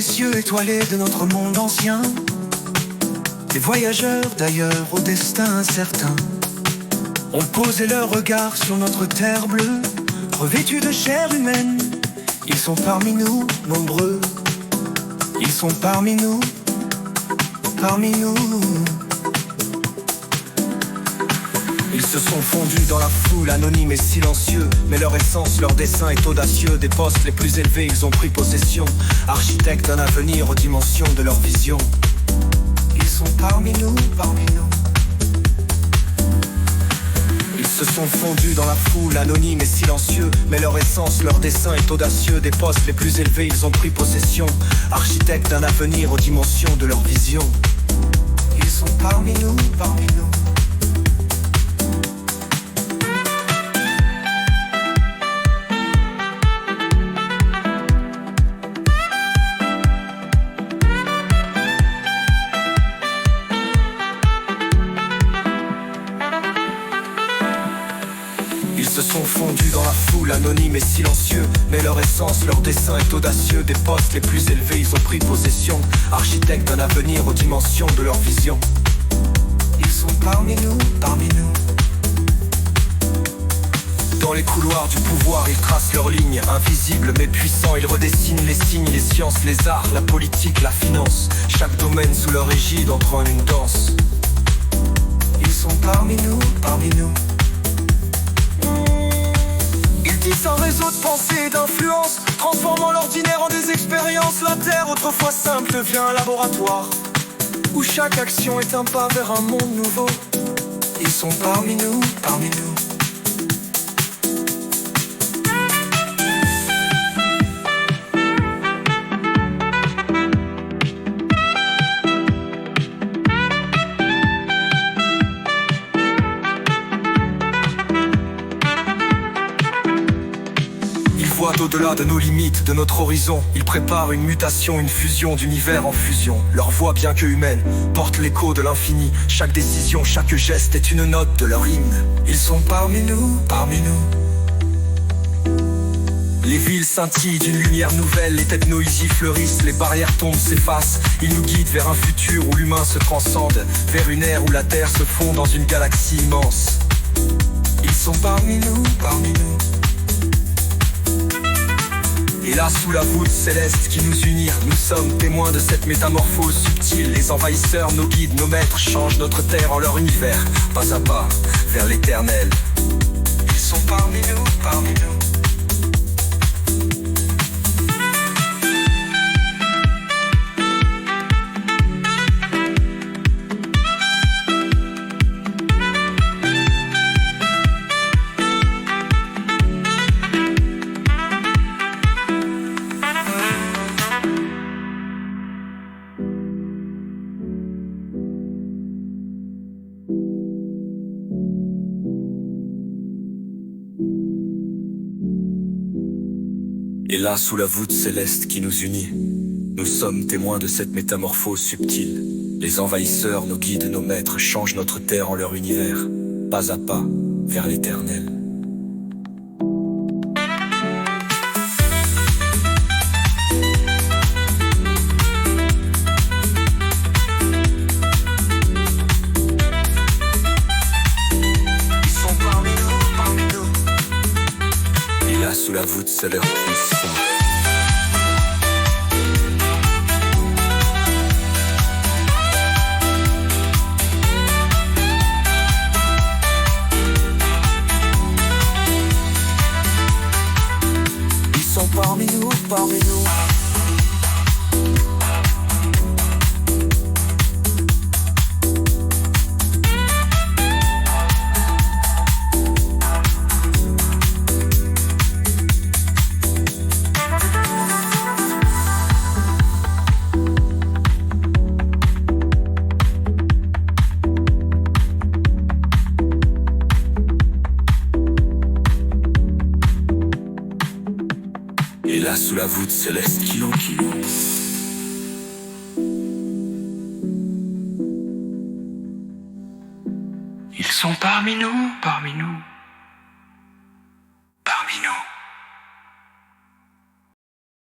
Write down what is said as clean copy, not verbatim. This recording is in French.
les cieux étoilés de notre monde ancien, des voyageurs d'ailleurs au destin incertain ont posé leur regard sur notre terre bleue, revêtue de chair humaine. Ils sont parmi nous, nombreux. Ils sont parmi nous, parmi nous. Ils se sont fondus dans la foule, anonymes et silencieux, mais leur essence, leur dessein est audacieux. Des postes les plus élevés, ils ont pris possession, architectes d'un avenir aux dimensions de leur vision. Ils sont parmi nous, parmi nous. Ils se sont fondus dans la foule, anonymes et silencieux, mais leur essence, leur dessein est audacieux. Des postes les plus élevés, ils ont pris possession, architectes d'un avenir aux dimensions de leur vision. Ils sont parmi nous, parmi nous. Ils se sont fondus dans la foule, anonymes et silencieux, mais leur essence, leur dessein est audacieux. Des postes les plus élevés, ils ont pris possession, architectes d'un avenir aux dimensions de leur vision. Ils sont parmi nous, parmi nous. Dans les couloirs du pouvoir, ils tracent leurs lignes, invisibles mais puissants. Ils redessinent les signes, les sciences, les arts, la politique, la finance. Chaque domaine sous leur égide entre en une danse. Ils sont parmi nous, parmi nous. Ils tissent un réseau de pensée et d'influence, transformant l'ordinaire en des expériences. La terre, autrefois simple, devient un laboratoire où chaque action est un pas vers un monde nouveau. Ils sont parmi nous, parmi nous. Au-delà de nos limites, de notre horizon, ils préparent une mutation, une fusion d'univers en fusion. Leur voix, bien que humaine, porte l'écho de l'infini. Chaque décision, chaque geste est une note de leur hymne. Ils sont parmi nous, parmi nous. Les villes scintillent d'une lumière nouvelle, les technologies fleurissent, les barrières tombent, s'effacent. Ils nous guident vers un futur où l'humain se transcende, vers une ère où la Terre se fond dans une galaxie immense. Ils sont parmi nous, parmi nous. Et là, sous la voûte céleste qui nous unit, nous sommes témoins de cette métamorphose subtile. Les envahisseurs, nos guides, nos maîtres changent notre terre en leur univers, pas à pas, vers l'éternel. Ils sont parmi nous, parmi nous. Et là, sous la voûte céleste qui nous unit, nous sommes témoins de cette métamorphose subtile. Les envahisseurs, nos guides, nos maîtres changent notre terre en leur univers, pas à pas, vers l'éternel. Sous la voûte, c'est leur puissance. Ils sont parmi nous, parmi nous. Et là, sous la voûte céleste qui l'enquille, ils sont parmi nous, parmi nous.